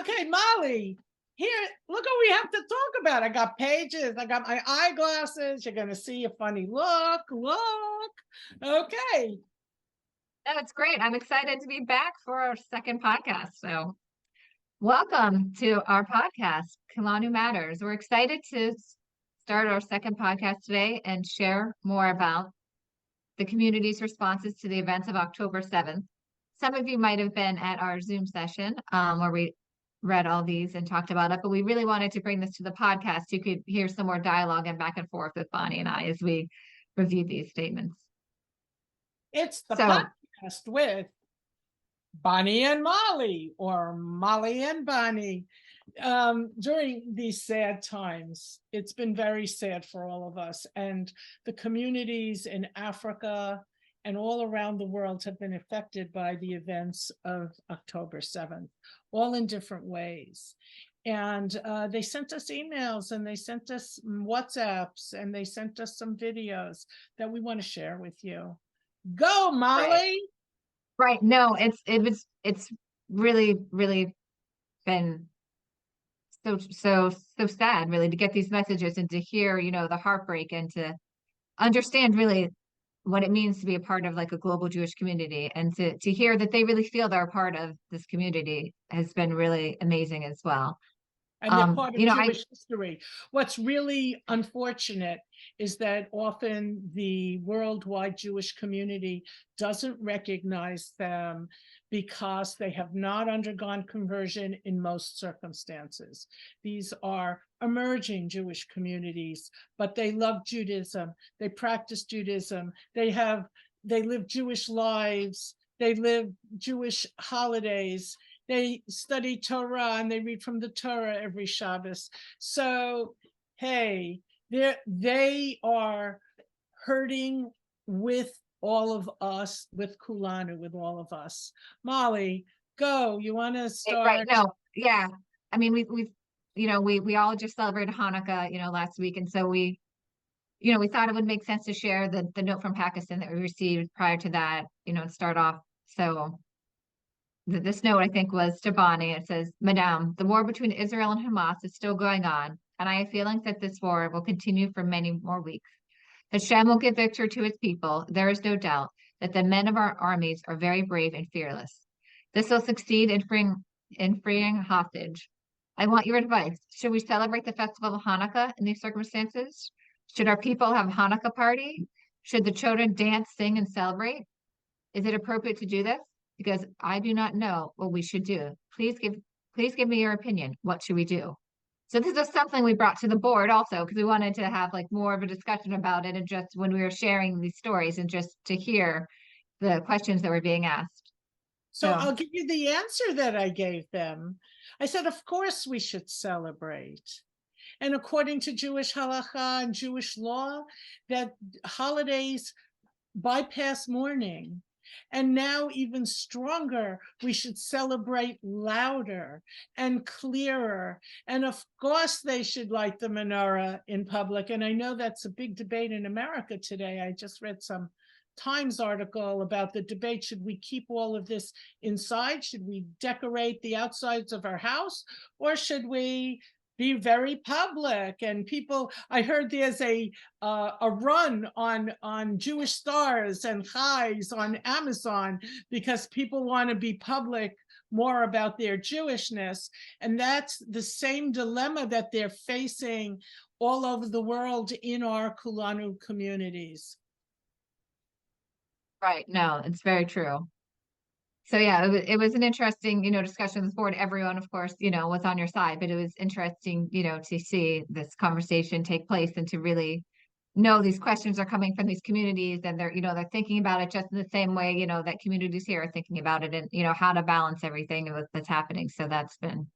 Okay, Molly, here, look what we have to talk about. I got pages, I got my eyeglasses. You're going to see a funny look. Okay. That's great. I'm excited to be back for our second podcast. So, welcome to our podcast, Kulanu Matters. We're excited to start our second podcast today and share more about the community's responses to the events of October 7th. Some of you might have been at our Zoom session where we read all these and talked about it, but we really wanted to bring this to the podcast. You could hear some more dialogue and back and forth with Boni and I as we review these statements. It's the podcast with Boni and Molly, or Molly and Boni. During these sad times, it's been very sad for all of us, and the communities in Africa and all around the world have been affected by the events of October 7th, all in different ways. And they sent us emails, and they sent us WhatsApps, and they sent us some videos that we want to share with you. Go, Molly. Right. No, it's really been so sad, really, to get these messages and to hear, the heartbreak and to understand really what it means to be a part of like a global Jewish community, and to hear that they really feel they're a part of this community has been really amazing as well. And they're part of Jewish history. What's really unfortunate is that often the worldwide Jewish community doesn't recognize them because they have not undergone conversion in most circumstances. These are emerging Jewish communities, but they love Judaism. They practice Judaism. They live Jewish lives. They live Jewish holidays. They study Torah and they read from the Torah every Shabbos. So, hey, they are hurting with all of us, with Kulanu, with all of us. Molly, go. You want to start? Right. No. Yeah. I mean, we all just celebrated Hanukkah, last week. And so we thought it would make sense to share the note from Pakistan that we received prior to that, and start off. So this note, I think, was to Boni. It says, Madame, the war between Israel and Hamas is still going on, and I have feelings that this war will continue for many more weeks. Hashem will give victory to its people. There is no doubt that the men of our armies are very brave and fearless. This will succeed in freeing hostage. I want your advice. Should we celebrate the festival of Hanukkah in these circumstances? Should our people have a Hanukkah party? Should the children dance, sing, and celebrate? Is it appropriate to do this? Because I do not know what we should do. Please give me your opinion. What should we do? So this is something we brought to the board also, because we wanted to have like more of a discussion about it, and just when we were sharing these stories and just to hear the questions that were being asked. So I'll give you the answer that I gave them. I said, of course we should celebrate. And according to Jewish halakha and Jewish law, that holidays bypass mourning. And now, even stronger, we should celebrate louder and clearer. And of course, they should light the menorah in public. And I know that's a big debate in America today. I just read some Times article about the debate. Should we keep all of this inside? Should we decorate the outsides of our house? Or should we be very public? And people, I heard there's a run on Jewish stars and highs on Amazon because people want to be public more about their Jewishness. And that's the same dilemma that they're facing all over the world in our Kulanu communities. Right. No, it's very true. So yeah, it was an interesting, discussion with the board. Everyone, of course, was on your side, but it was interesting, to see this conversation take place and to really know these questions are coming from these communities, and they're thinking about it just in the same way, that communities here are thinking about it, and, how to balance everything that's happening. So that's been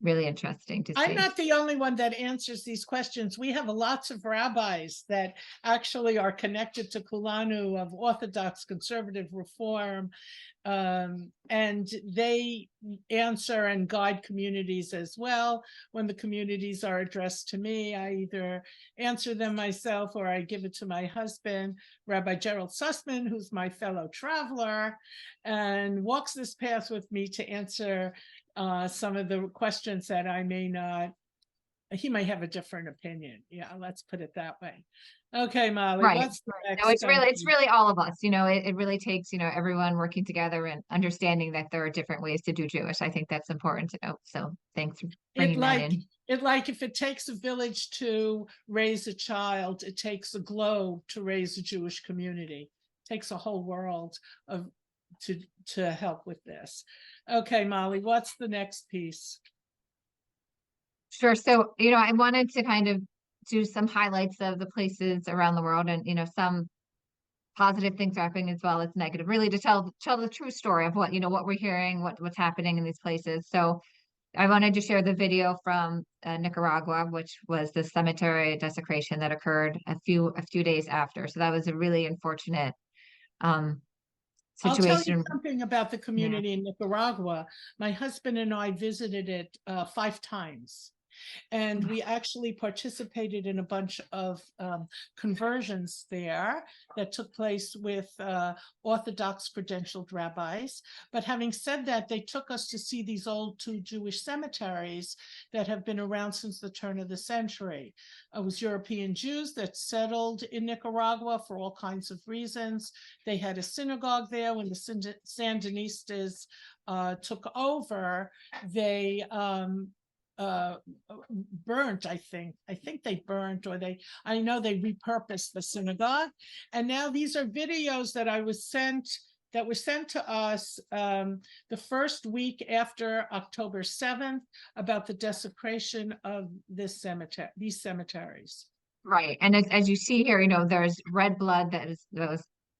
really interesting to see. I'm not the only one that answers these questions. We have lots of rabbis that actually are connected to Kulanu, of Orthodox, Conservative, Reform, and they answer and guide communities as well. When the communities are addressed to me, I either answer them myself or I give it to my husband, Rabbi Gerald Sussman, who's my fellow traveler, and walks this path with me to answer some of the questions that I may not, he might have a different opinion. Yeah, let's put it that way. Okay, Molly, Right. what's the next? No, it's really all of us, it really takes, everyone working together and understanding that there are different ways to do Jewish. I think that's important to know. So thanks for bringing that in. If it takes a village to raise a child, it takes a globe to raise a Jewish community. It takes a whole world to help with this. Okay, Molly, what's the next piece? Sure. So, I wanted to kind of do some highlights of the places around the world and, some positive things happening as well as negative, really to tell the true story of what we're hearing, what's happening in these places. So I wanted to share the video from Nicaragua, which was the cemetery desecration that occurred a few days after. So that was a really unfortunate situation. I'll tell you something about the community in Nicaragua. My husband and I visited it 5 times. And we actually participated in a bunch of conversions there that took place with Orthodox credentialed rabbis. But having said that, they took us to see these old 2 Jewish cemeteries that have been around since the turn of the century. It was European Jews that settled in Nicaragua for all kinds of reasons. They had a synagogue there. When the Sandinistas took over, they burnt, I think they burnt, or I know they repurposed the synagogue. And now these are videos that were sent to us the first week after October 7th about the desecration of these cemeteries. Right. And as you see here, there's red blood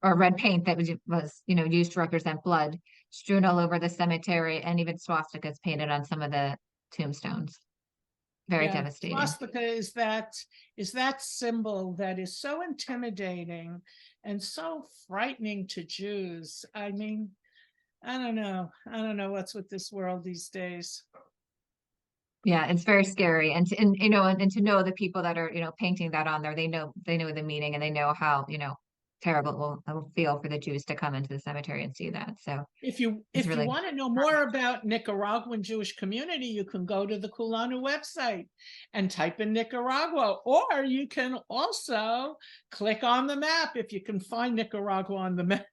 or red paint that was used to represent blood strewn all over the cemetery, and even swastikas painted on some of the tombstones. Very devastating. Swastika is that symbol that is so intimidating and so frightening to Jews. I mean, I don't know what's with this world these days. Yeah, it's very scary, and to know the people that are painting that on there, they know the meaning, and they know how terrible it will feel for the Jews to come into the cemetery and see that. So if you want to know more about Nicaraguan Jewish community, you can go to the Kulanu website and type in Nicaragua, or you can also click on the map if you can find Nicaragua on the map,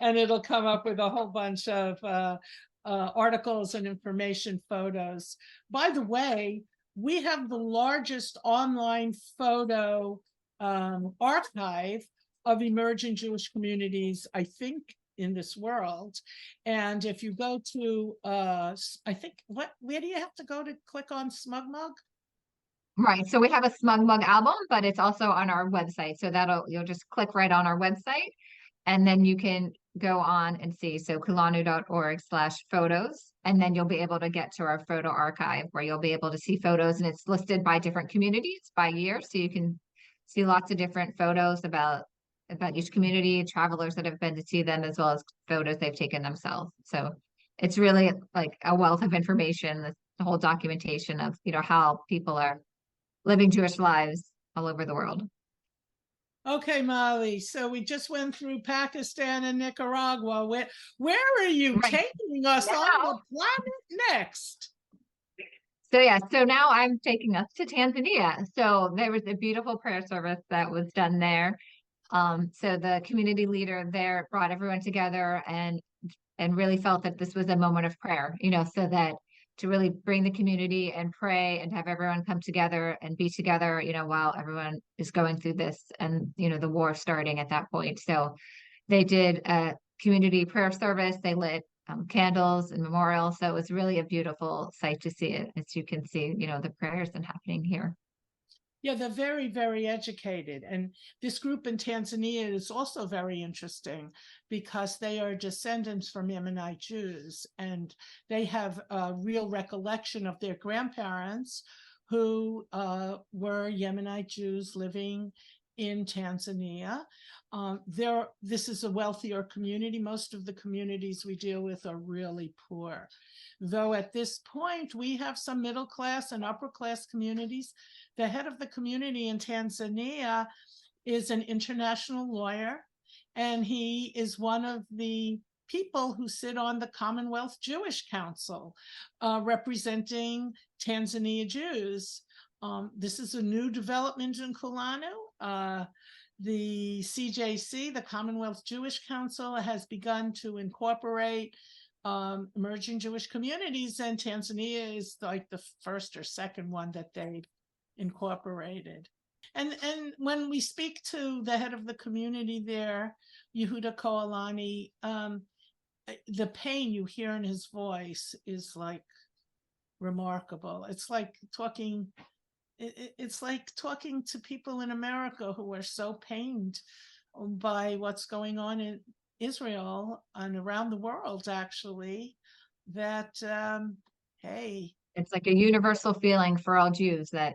and it'll come up with a whole bunch of articles and information, photos. By the way, we have the largest online photo archive of emerging Jewish communities, I think, in this world. And if you go to, where do you have to go to click on Smug Mug? Right. So we have a Smug Mug album, but it's also on our website. So you'll just click right on our website, and then you can go on and see. So kulanu.org/photos, and then you'll be able to get to our photo archive where you'll be able to see photos, and it's listed by different communities by year. So you can see lots of different photos about each community, travelers that have been to see them, as well as photos they've taken themselves. So it's really like a wealth of information, the whole documentation of, how people are living Jewish lives all over the world. Okay, Molly. So we just went through Pakistan and Nicaragua. Where are you taking us on the planet next? So now I'm taking us to Tanzania. So there was a beautiful prayer service that was done there. So the community leader there brought everyone together and really felt that this was a moment of prayer, so that to really bring the community and pray and have everyone come together and be together, while everyone is going through this and, the war starting at that point. So they did a community prayer service. They lit candles and memorials. So it was really a beautiful sight to see it, as you can see, the prayers and happening here. Yeah, they're very, very educated. And this group in Tanzania is also very interesting because they are descendants from Yemenite Jews, and they have a real recollection of their grandparents who were Yemenite Jews living in Tanzania. This is a wealthier community. Most of the communities we deal with are really poor. Though at this point, we have some middle class and upper class communities. The head of the community in Tanzania is an international lawyer, and he is one of the people who sit on the Commonwealth Jewish Council, representing Tanzania Jews. This is a new development in Kulanu. The CJC, the Commonwealth Jewish Council, has begun to incorporate emerging Jewish communities, and Tanzania is like the first or second one that they incorporated. And when we speak to the head of the community there, Yehuda Koalani, the pain you hear in his voice is like remarkable. It's like talking to people in America who are so pained by what's going on in Israel and around the world, actually, that, hey. It's like a universal feeling for all Jews that,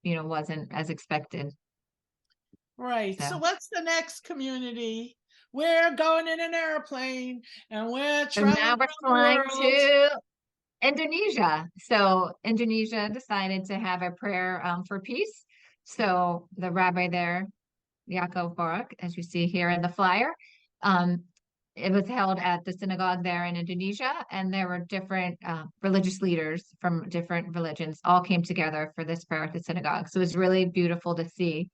wasn't as expected. Right. So what's the next community? We're going in an airplane and we're traveling. So now we're flying to Indonesia. So Indonesia decided to have a prayer for peace. So the rabbi there, Yaakov Barak, as you see here in the flyer, it was held at the synagogue there in Indonesia, and there were different religious leaders from different religions all came together for this prayer at the synagogue. So it was really beautiful to see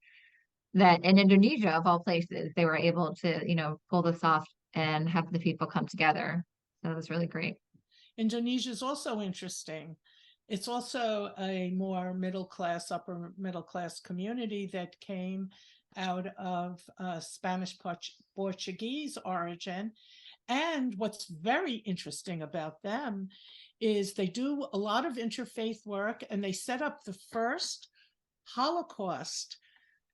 that in Indonesia, of all places, they were able to, pull this off and have the people come together. So it was really great. Indonesia is also interesting. It's also a more upper middle class community that came out of Spanish Portuguese origin. And what's very interesting about them is they do a lot of interfaith work, and they set up the first Holocaust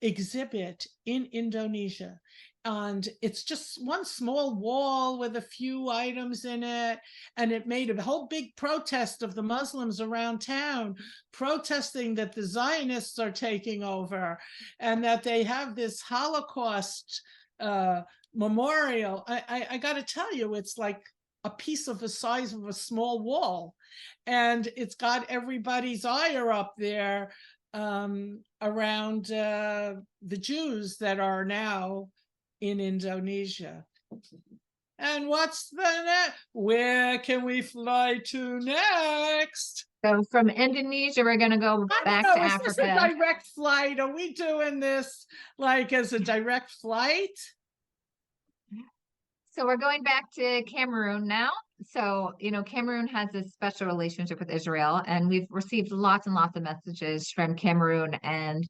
exhibit in Indonesia. And it's just one small wall with a few items in it. And it made a whole big protest of the Muslims around town, protesting that the Zionists are taking over and that they have this Holocaust memorial. I got to tell you, it's like a piece of the size of a small wall. And it's got everybody's ire up there around the Jews that are now in Indonesia. And what's the next? Where can we fly to next? So from Indonesia, we're going to go back to Africa. Is this a direct flight? Are we doing this like as a direct flight? So we're going back to Cameroon now. So, Cameroon has a special relationship with Israel, and we've received lots and lots of messages from Cameroon. And,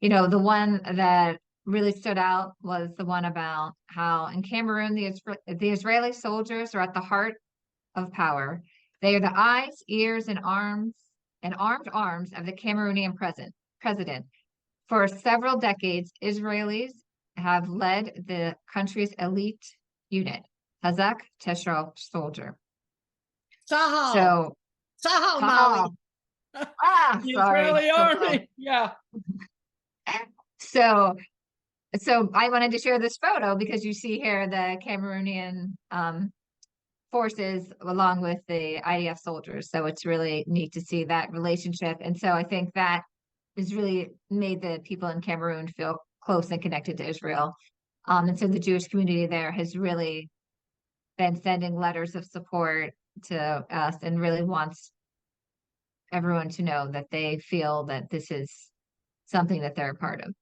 the one that really stood out was the one about how in Cameroon, the Israeli soldiers are at the heart of power. They are the eyes, ears, and armed arms of the Cameroonian president. For several decades, Israelis have led the country's elite unit, Hazak Teshral soldier. Sahel. Sahel, Molly. The Israeli army. Yeah. So I wanted to share this photo because you see here the Cameroonian forces along with the IDF soldiers. So it's really neat to see that relationship. And so I think that has really made the people in Cameroon feel close and connected to Israel. And so the Jewish community there has really been sending letters of support to us and really wants everyone to know that they feel that this is something that they're a part of.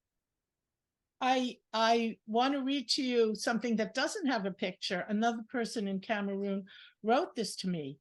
I want to read to you something that doesn't have a picture. Another person in Cameroon wrote this to me.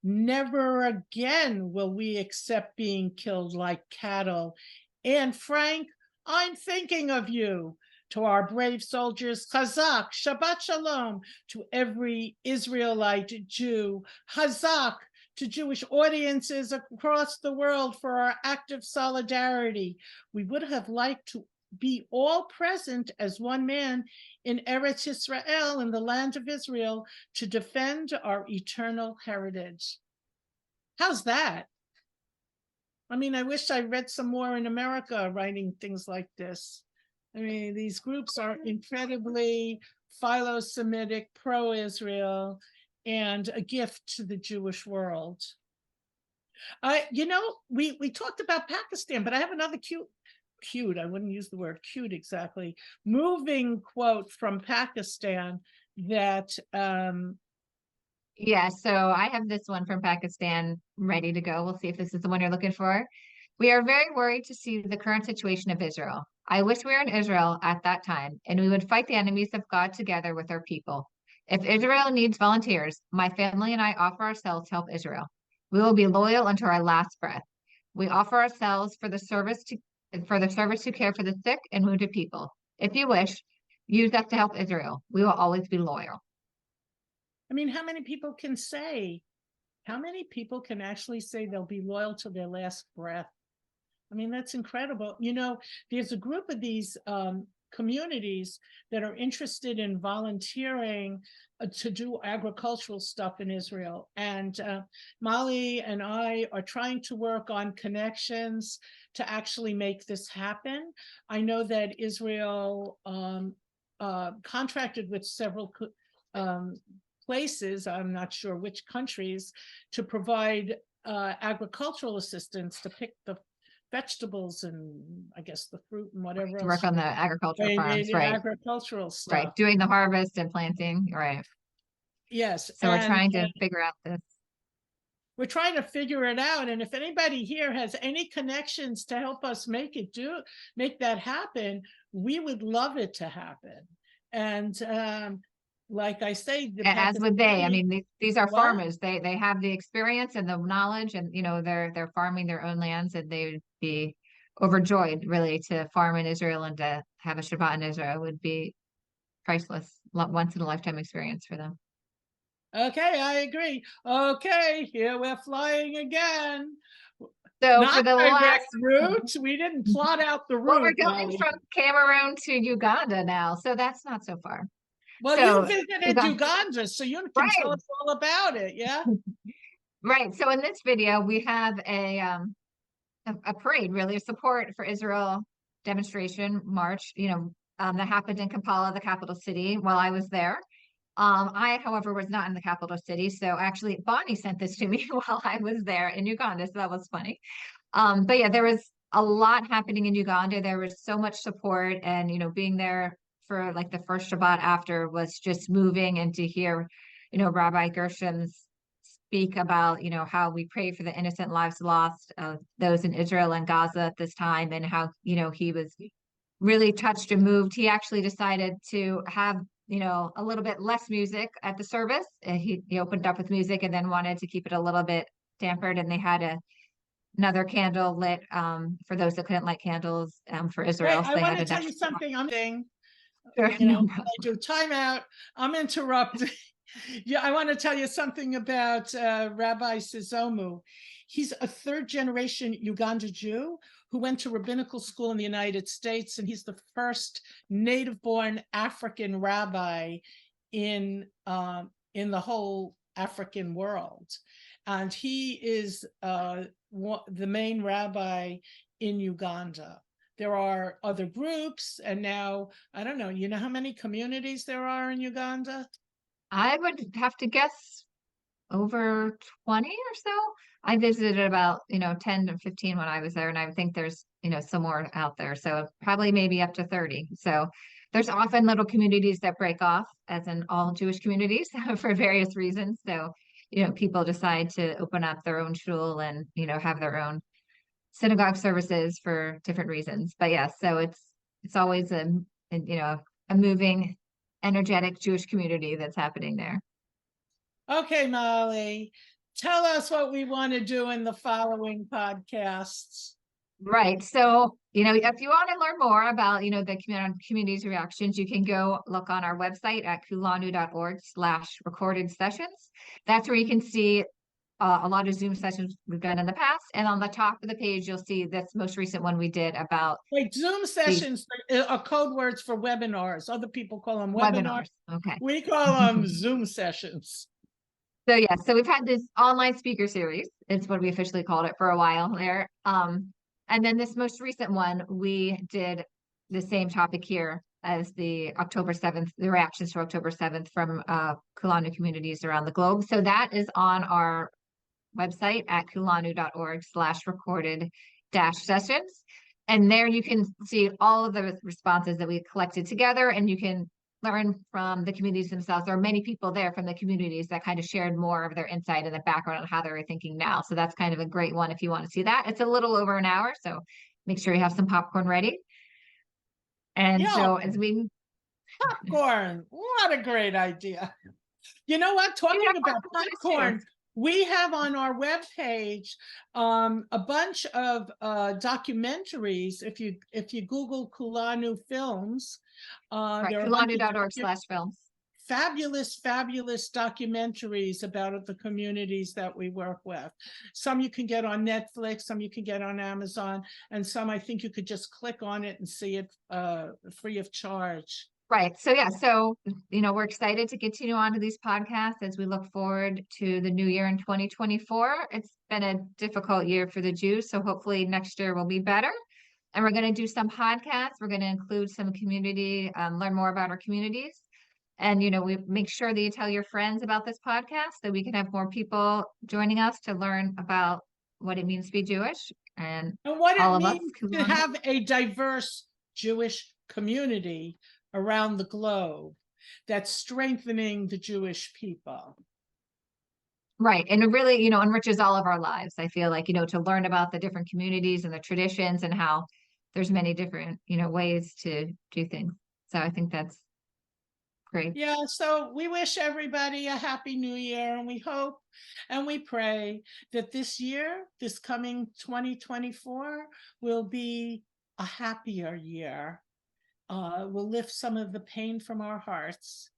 Never again will we accept being killed like cattle. And Frank, I'm thinking of you. To our brave soldiers, Chazak, Shabbat Shalom, to every Israelite Jew, Chazak, to Jewish audiences across the world for our active solidarity. We would have liked to be all present as one man in Eretz Israel, in the land of Israel, to defend our eternal heritage. How's that? I mean, I wish I read some more in America writing things like this. I mean, these groups are incredibly philo-Semitic, pro-Israel, and a gift to the Jewish world. We talked about Pakistan, but I have another cute, I wouldn't use the word cute exactly, moving quote from Pakistan that Yeah, so I have this one from Pakistan ready to go. We'll see if this is the one you're looking for. We are very worried to see the current situation of Israel. I wish we were in Israel at that time, and we would fight the enemies of God together with our people. If Israel needs volunteers, my family and I offer ourselves to help Israel. We will be loyal until our last breath. We offer ourselves for the service to care for the sick and wounded people. If you wish, use us to help Israel. We will always be loyal. I mean, how many people can say, how many people can actually say they'll be loyal to their last breath? I mean, that's incredible. You know, there's a group of these communities that are interested in volunteering to do agricultural stuff in Israel. And Molly and I are trying to work on connections to actually make this happen. I know that Israel contracted with several places, I'm not sure which countries, to provide agricultural assistance to pick the vegetables and I guess the fruit and whatever To else work on the agricultural they farms, needed, right? agricultural Right. stuff. Doing the harvest and planting, right? Yes, So we're and trying to figure out this. we're trying to figure it out. And if anybody here has any connections to help us make that happen, we would love it to happen. And like I say, the As would they. I Pakistani, mean, these are what? farmers. They have the experience and the knowledge, and they're farming their own lands, and they would be overjoyed really to farm in Israel and to have a Shabbat in Israel would be priceless, once in a lifetime experience for them. Okay, I agree. Okay, here we're flying again. So for Not the last, direct route. We didn't plot out the well, we're route, going Molly. from Cameroon to Uganda now, so that's not so far. Well, you So visited Uganda, Uganda, so you can tell right, us all about it. Yeah. right. So in this video, we have a parade, really, a support for Israel demonstration march, that happened in Kampala, the capital city, while I was there. I, however, was not in the capital city. So actually, Bonnie sent this to me while I was there in Uganda. So that was funny. But yeah, there was a lot happening in Uganda. There was so much support, and being there for like the first Shabbat after was just moving, and to hear, Rabbi Gersham's speak about, how we pray for the innocent lives lost of those in Israel and Gaza at this time, and how, he was really touched and moved. He actually decided to have, a little bit less music at the service. He opened up with music and then wanted to keep it a little bit dampered, and they had another candle lit for those that couldn't light candles for Wait, Israel. So I they want had to an tell you extra. something. Sure, I no. do timeout. I'm interrupting. Yeah, I want to tell you something about Rabbi Sizomu. He's a third generation Uganda Jew who went to rabbinical school in the United States, and he's the first native born African rabbi in the whole African world. And he is the main rabbi in Uganda. There are other groups, and now, I don't know, you know how many communities there are in Uganda? I would have to guess over 20 or so. I visited about, 10 to 15 when I was there, and I think there's, some more out there. So probably maybe up to 30. So there's often little communities that break off, as in all Jewish communities, for various reasons. So, people decide to open up their own shul and, have their own synagogue services for different reasons. But yeah, so it's always a moving, energetic Jewish community that's happening there. Okay, Molly, tell us what we want to do in the following podcasts. Right. So, if you want to learn more about, the community's reactions, you can go look on our website at kulanu.org/recorded sessions. That's where you can see a lot of Zoom sessions we've done in the past. And on the top of the page, you'll see this most recent one we did about Like Zoom sessions are code words for webinars. Other people call them webinars. webinars. Okay. We call them Zoom sessions. So yeah, so we've had this online speaker series. It's what we officially called it for a while there. And then this most recent one, we did the same topic here as the October 7th, the reactions to October 7th from Kulanu communities around the globe. So that is on our website at kulanu.org/recorded-sessions. And there you can see all of the responses that we collected together, and you can learn from the communities themselves. There are many people there from the communities that kind of shared more of their insight and the background on how they're thinking now. So that's kind of a great one if you want to see that. It's a little over an hour, so make sure you have some popcorn ready. And Yeah, so as we popcorn, what a great idea. You know what? Talking about popcorn, we have on our webpage a bunch of documentaries. If you Google Kulanu films, right, there are kulanu.org/films. fabulous documentaries about the communities that we work with. Some you can get on Netflix, some you can get on Amazon, and some I think you could just click on it and see it free of charge. Right. So yeah, so we're excited to continue on to these podcasts as we look forward to the new year in 2024. It's been a difficult year for the Jews, so hopefully next year will be better. And we're going to do some podcasts. We're going to include some community, learn more about our communities. And we make sure that you tell your friends about this podcast so we can have more people joining us to learn about what it means to be Jewish and what all it of means us to have a diverse Jewish community around the globe that's strengthening the Jewish people. Right. And it really, enriches all of our lives. I feel like, to learn about the different communities and the traditions and how there's many different, ways to do things. So I think that's great. Yeah, so we wish everybody a happy new year, and we hope and we pray that this year, this coming 2024, will be a happier year. Will lift some of the pain from our hearts.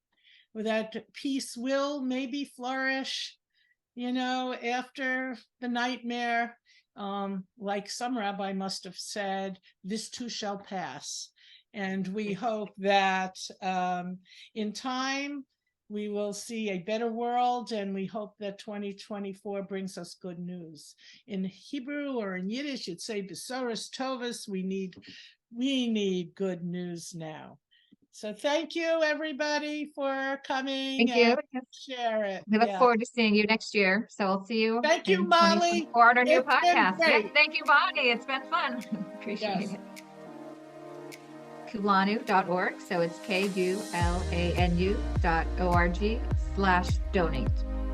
That peace will maybe flourish, after the nightmare. Like some rabbi must have said, this too shall pass. And we hope that in time we will see a better world, and we hope that 2024 brings us good news. In Hebrew or in Yiddish, you'd say Besoros Tovas. We need good news now. So thank you, everybody, for coming. Thank you. Share it. We look forward to seeing you next year. So we'll see you. Thank you, Molly. For our new podcast. Yes, thank you, Boni. It's been fun. Appreciate it. Kulanu.org. So it's KULANU.org/donate.